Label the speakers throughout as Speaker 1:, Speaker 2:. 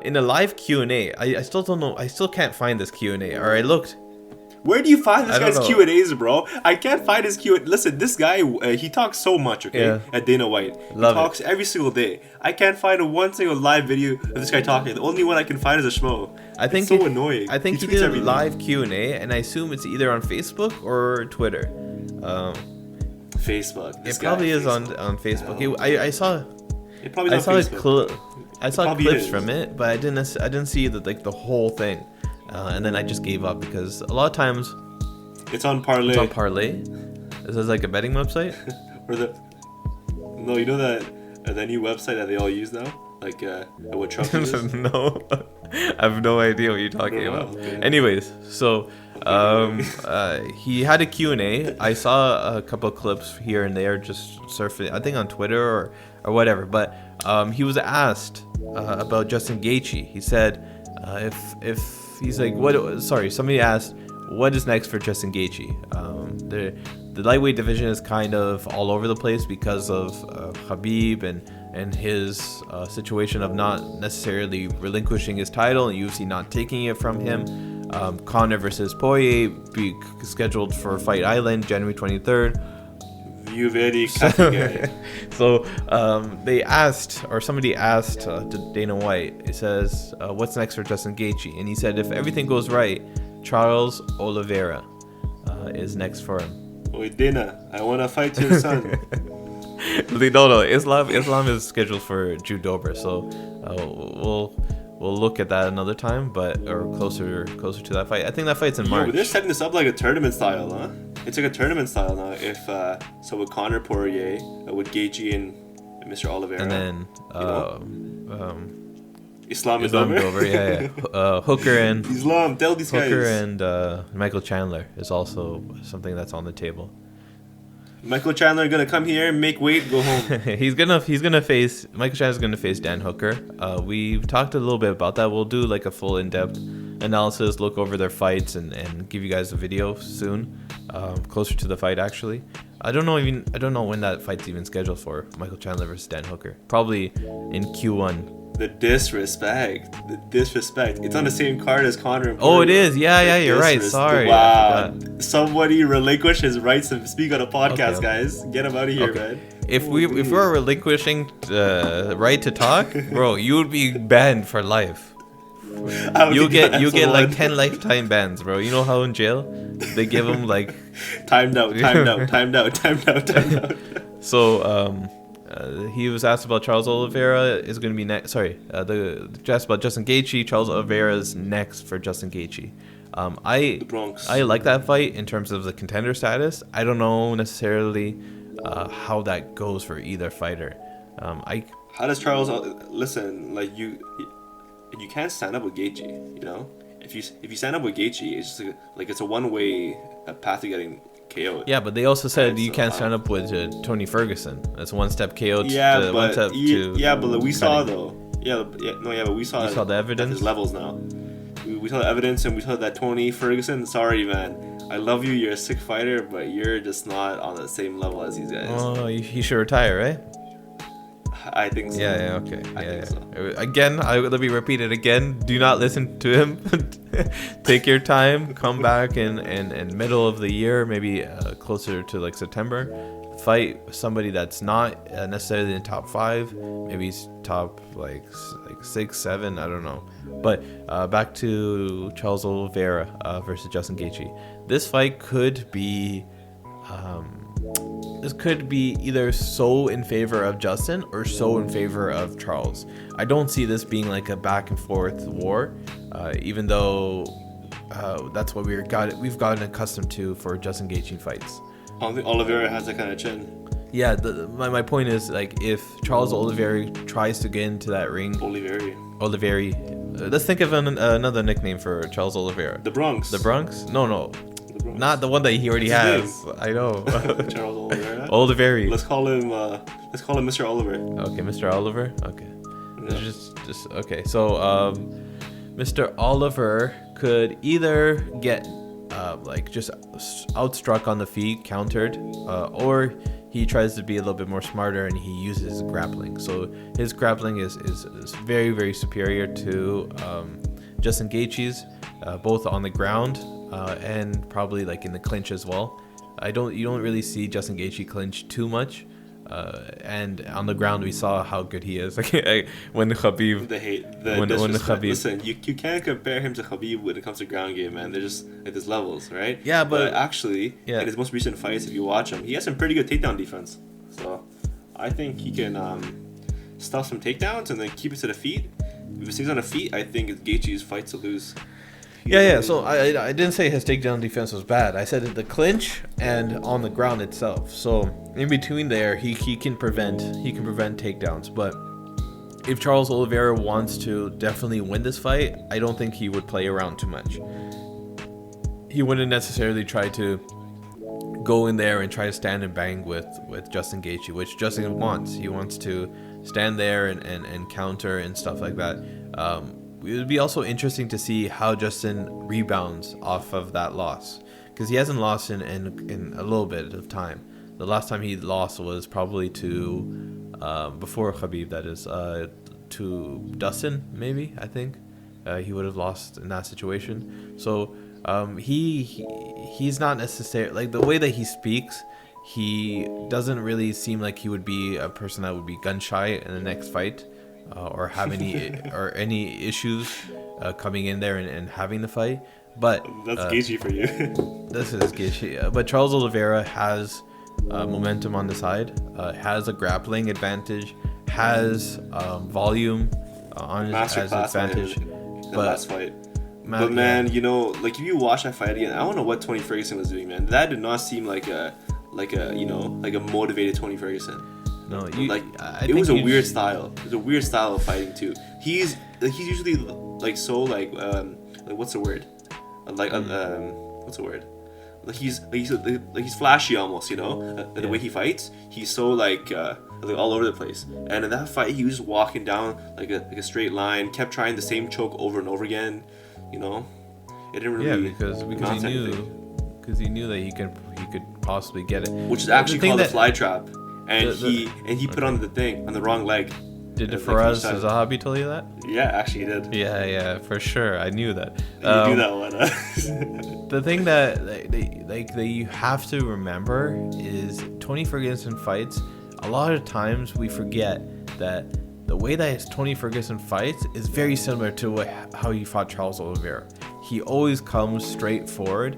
Speaker 1: in a live Q&A. I still don't know. I still can't find this Q&A. Or I looked.
Speaker 2: Where do you find this
Speaker 1: I don't
Speaker 2: guy's
Speaker 1: know.
Speaker 2: Q&As, bro? I can't find his Q&A. Listen, this guy, he talks so much, okay?
Speaker 1: Yeah.
Speaker 2: At Dana White.
Speaker 1: Love
Speaker 2: he talks every single day. I can't find one single live video of this guy talking. The only one I can find is a schmo. It's so annoying.
Speaker 1: I think he
Speaker 2: tweets
Speaker 1: did a
Speaker 2: everything.
Speaker 1: live Q&A, and I assume it's either on Facebook or Twitter.
Speaker 2: Facebook. This
Speaker 1: It probably
Speaker 2: guy,
Speaker 1: is on Facebook. I saw
Speaker 2: It probably
Speaker 1: I
Speaker 2: is on
Speaker 1: saw
Speaker 2: Facebook.
Speaker 1: I saw
Speaker 2: probably
Speaker 1: clips
Speaker 2: is.
Speaker 1: from it, but I didn't see the whole thing, and then I just gave up because a lot of times
Speaker 2: It's on Parlay.
Speaker 1: it's on Parlay. This is like a betting website.
Speaker 2: Or no, you know that new website that they all use now, like what Trump uses.
Speaker 1: No, I have no idea what you're talking
Speaker 2: No,
Speaker 1: about.
Speaker 2: okay.
Speaker 1: Anyways, so he had a Q&A. I saw a couple of clips here and there just surfing, I think on Twitter or whatever, but he was asked about Justin Gaethje. He said if he's like, somebody asked what is next for Justin Gaethje. The lightweight division is kind of all over the place because of Khabib and his situation of not necessarily relinquishing his title and UFC not taking it from him. Conor versus Poirier be scheduled for Fight Island January 23rd.
Speaker 2: You very catchy guy.
Speaker 1: So somebody asked Dana White, it says, what's next for Justin Gaethje? And he said if everything goes right, Charles Oliveira is next for him.
Speaker 2: Oi, Dana, I want to fight your son.
Speaker 1: No, Islam is scheduled for June Dober, so we'll look at that another time, or closer to that fight. I think that fight's in
Speaker 2: Yeah,
Speaker 1: March.
Speaker 2: but they're setting this up like a tournament style, huh? It's like a tournament style now. If so, with Conor Poirier, with Gaethje and Mr. Oliveira,
Speaker 1: And then
Speaker 2: Islam is
Speaker 1: Islam
Speaker 2: over.
Speaker 1: Dober, yeah. Hooker and
Speaker 2: Islam, tell these
Speaker 1: Hooker
Speaker 2: guys.
Speaker 1: and Michael Chandler is also something that's on the table.
Speaker 2: Michael Chandler gonna come here, make weight, go home.
Speaker 1: He's gonna face Michael Chandler's gonna face Dan Hooker. We've talked a little bit about that. We'll do like a full in-depth analysis, look over their fights, and give you guys a video soon, closer to the fight actually. I don't know when that fight's even scheduled for. Michael Chandler versus Dan Hooker. Probably in Q1.
Speaker 2: The disrespect. It's on the same card as Conor and
Speaker 1: Oh,
Speaker 2: Poirier.
Speaker 1: it is. Yeah, you're right. Sorry. I
Speaker 2: Wow.
Speaker 1: forgot.
Speaker 2: Somebody relinquish his rights to speak on a podcast,
Speaker 1: Okay.
Speaker 2: guys. Get him out of here,
Speaker 1: Okay.
Speaker 2: man.
Speaker 1: If we're relinquishing the right to talk, bro, you would be banned for life. You get like 10 lifetime bans, bro. You know how in jail they give them like
Speaker 2: timed out.
Speaker 1: So he was asked about Charles Oliveira is going to be next. Asked about Justin Gaethje. Charles Oliveira is next for Justin Gaethje.
Speaker 2: The Bronx.
Speaker 1: I like that fight in terms of the contender status. I don't know necessarily how that goes for either fighter.
Speaker 2: How does Charles listen? Like you can't stand up with Gaethje. You know, if you stand up with Gaethje, it's just like it's a one-way path to getting KO'd.
Speaker 1: Yeah, but they also said
Speaker 2: Right,
Speaker 1: you
Speaker 2: so,
Speaker 1: can't stand up with Tony Ferguson. That's one step KO.
Speaker 2: Yeah,
Speaker 1: one step
Speaker 2: but we saw
Speaker 1: cutting.
Speaker 2: though. But we saw.
Speaker 1: You saw the evidence?
Speaker 2: There's levels now. We saw the evidence, and we saw that Tony Ferguson. Sorry, man. I love you. You're a sick fighter, but you're just not on the same level as these guys.
Speaker 1: Oh, he should retire, right?
Speaker 2: I think so.
Speaker 1: Yeah, okay.
Speaker 2: I think so.
Speaker 1: Again, let me repeat it again. Do not listen to him. Take your time. Come back in middle of the year, maybe closer to like September. Fight somebody that's not necessarily in top 5. Maybe top like 6, 7. I don't know. But back to Charles Oliveira versus Justin Gaethje. This fight could be. This could be either so in favor of Justin or so in favor of Charles. I don't see this being like a back and forth war, even though that's what we've gotten accustomed to for Justin Gaethje fights.
Speaker 2: I don't think Oliveira has that kind of chin.
Speaker 1: Yeah, my point is like if Charles Oliveira tries to get into that ring, Oliveira. Let's think of another nickname for Charles Oliveira.
Speaker 2: The Bronx.
Speaker 1: The Bronx? No.
Speaker 2: The Bronx.
Speaker 1: Not the one that he already has. I know.
Speaker 2: Charles Oliveira.
Speaker 1: Oliveira.
Speaker 2: Let's call him Mr. Oliver.
Speaker 1: Okay, Mr. Oliver. Okay.
Speaker 2: Yeah.
Speaker 1: Just okay. So, Mr. Oliver could either get like just outstruck on the feet, countered, or he tries to be a little bit more smarter, and he uses grappling. So his grappling is very, very superior to Justin Gaethje's, both on the ground and probably like in the clinch as well. You don't really see Justin Gaethje clinch too much. And on the ground, we saw how good he is. When Khabib,
Speaker 2: when Khabib, listen, you can't compare him to Khabib when it comes to ground game, man. They're just like there's levels, right?
Speaker 1: Yeah, but
Speaker 2: actually, in his most recent fights, if you watch him, he has some pretty good takedown defense. So I think he can stuff some takedowns and then keep it to the feet. If he stays on the feet, I think it's Gaethje's fight to lose.
Speaker 1: Yeah. So I didn't say his takedown defense was bad. I said the clinch and on the ground itself. So in between there, he can prevent takedowns. But if Charles Oliveira wants to definitely win this fight, I don't think he would play around too much. He wouldn't necessarily try to go in there and try to stand and bang with Justin Gaethje, which Justin wants. He wants to stand there and counter and stuff like that. It would be also interesting to see how Justin rebounds off of that loss, because he hasn't lost in a little bit of time. The last time he lost was probably to before Khabib, that is, to Dustin, maybe. I think he would have lost in that situation. So he's not necessarily, like, the way that he speaks, he doesn't really seem like he would be a person that would be gun shy in the next fight. Or have any issues coming in there and having the fight. But
Speaker 2: that's Gaethje for you.
Speaker 1: This is Gaethje. But Charles Oliveira has momentum on the side, has a grappling advantage, has volume on his advantage.
Speaker 2: The last fight. But man, like if you watch that fight again, I don't know what Tony Ferguson was doing, man. That did not seem like a motivated Tony Ferguson.
Speaker 1: No,
Speaker 2: it was a weird style. It was a weird style of fighting too. He's usually like so like what's the word? What's the word? Like he's flashy almost, the way he fights. He's so like all over the place. And in that fight, he was just walking down like a straight line, kept trying the same choke over and over again. It didn't really.
Speaker 1: Because he knew that he could possibly get it.
Speaker 2: Which is actually called a fly trap. And he put on the thing on the wrong leg.
Speaker 1: Did Faraz Zahabi tell you that?
Speaker 2: Yeah, actually he did.
Speaker 1: Yeah, for sure. I knew that.
Speaker 2: You knew that one.
Speaker 1: The thing that you have to remember is Tony Ferguson fights. A lot of times we forget that the way that Tony Ferguson fights is very similar to how he fought Charles Oliveira. He always comes straight forward.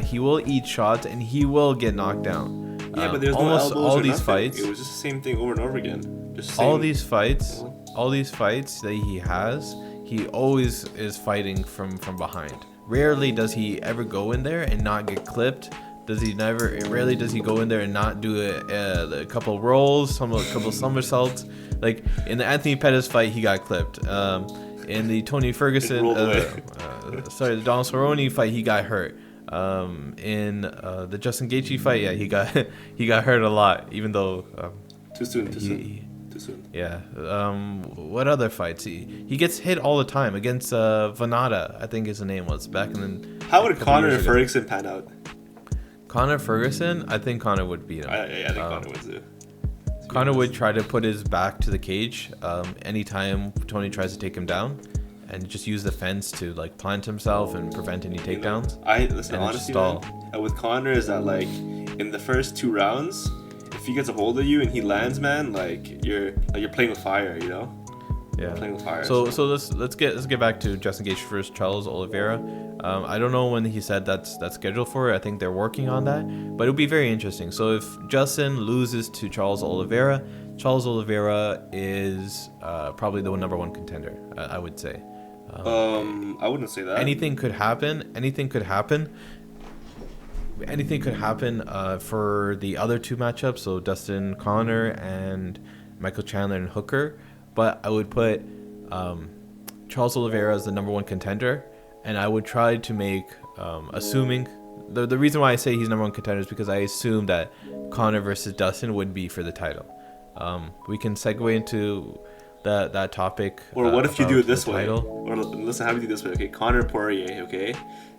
Speaker 1: He will eat shots and he will get knocked down.
Speaker 2: Yeah, but there's almost all these fights. It was just the same thing over and over again.
Speaker 1: All these fights that he has, he always is fighting from behind. Rarely does he ever go in there and not get clipped. Rarely does he go in there and not do a couple rolls, a couple somersaults. Like in the Anthony Pettis fight, he got clipped. In the Tony Ferguson, the Donald Cerrone fight, he got hurt. In the Justin Gaethje fight, he got hurt a lot, even though
Speaker 2: too soon.
Speaker 1: Yeah. What other fights? He gets hit all the time against Vanada, I think his name was back in the.
Speaker 2: How would Conor and Ferguson pan out?
Speaker 1: Conor Ferguson, I think Conor would beat him.
Speaker 2: I think Conor would too.
Speaker 1: Conor would try to put his back to the cage anytime Tony tries to take him down. And just use the fence to like plant himself and prevent any takedowns.
Speaker 2: Honestly, man, with Conor is that like in the first 2 rounds, if he gets a hold of you and he lands, man, like you're playing with fire,
Speaker 1: Yeah.
Speaker 2: Playing with fire.
Speaker 1: So let's get back to Justin Gaethje versus Charles Oliveira. I don't know when he said that's scheduled for it. I think they're working on that, but it'll be very interesting. So if Justin loses to Charles Oliveira is probably the number 1 contender. I would say.
Speaker 2: I wouldn't say that.
Speaker 1: Anything could happen for the other 2 matchups, so Dustin Conor and Michael Chandler and Hooker. But I would put Charles Oliveira as the number 1 contender, and I would try to make, assuming the reason why I say he's number 1 contender is because I assume that Conor versus Dustin would be for the title. We can segue into that topic.
Speaker 2: Or what if you do it this way? Or listen, how do you do this way? Okay, Conor Poirier. Okay,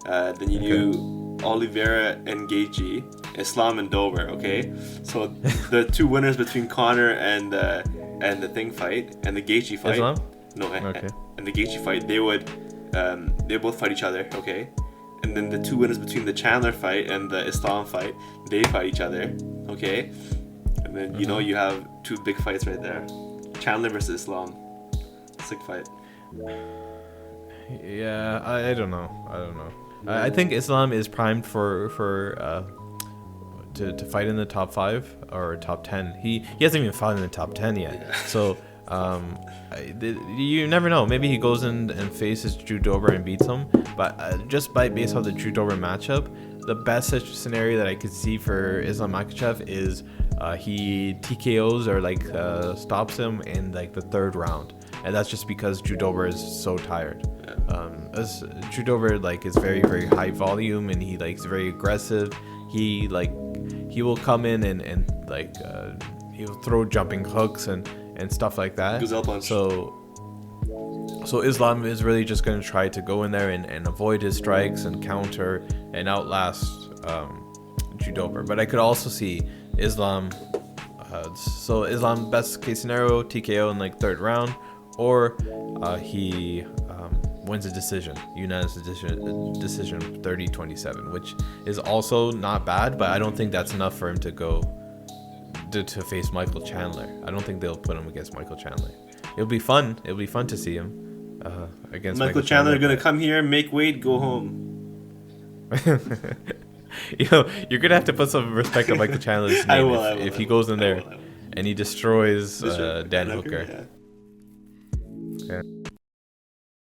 Speaker 2: then you do Oliveira and Gaethje, Islam and Dober. Okay, so the two winners between Conor and the thing fight and the Gaethje fight.
Speaker 1: Islam?
Speaker 2: No,
Speaker 1: Okay.
Speaker 2: and the Gaethje fight, they both fight each other. Okay, and then the two winners between the Chandler fight and the Islam fight, they fight each other. Okay, and then you have two big fights right there, Chandler versus Islam. Sick fight.
Speaker 1: Yeah, I don't know. I think Islam is primed for to fight in the top 5 or top 10. He hasn't even fought in the top 10 yet.
Speaker 2: Yeah.
Speaker 1: So you never know. Maybe he goes in and faces Drew Dober and beats him. But just based on the Drew Dober matchup, the best scenario that I could see for Islam Makhachev is he TKOs or like stops him in like the 3rd round. And that's just because Drew Dober is so tired. As Drew Dober like is very, very high volume, and he like is very aggressive. He will come in and like he'll throw jumping hooks and stuff like that.
Speaker 2: Gazelle punch.
Speaker 1: So Islam is really just going to try to go in there and avoid his strikes and counter and outlast Drew Dober. But I could also see Islam. So Islam, best case scenario, TKO in like 3rd round. Or he wins a decision, unanimous decision 30-27, which is also not bad, but I don't think that's enough for him to go to face Michael Chandler. I don't think they'll put him against Michael Chandler. It'll be fun. It'll be fun to see him against
Speaker 2: Michael Chandler. Gonna come here, make weight, go home.
Speaker 1: You're gonna have to put some respect on Michael Chandler's name if he goes in there and he destroys Dan Hooker.
Speaker 2: Yeah.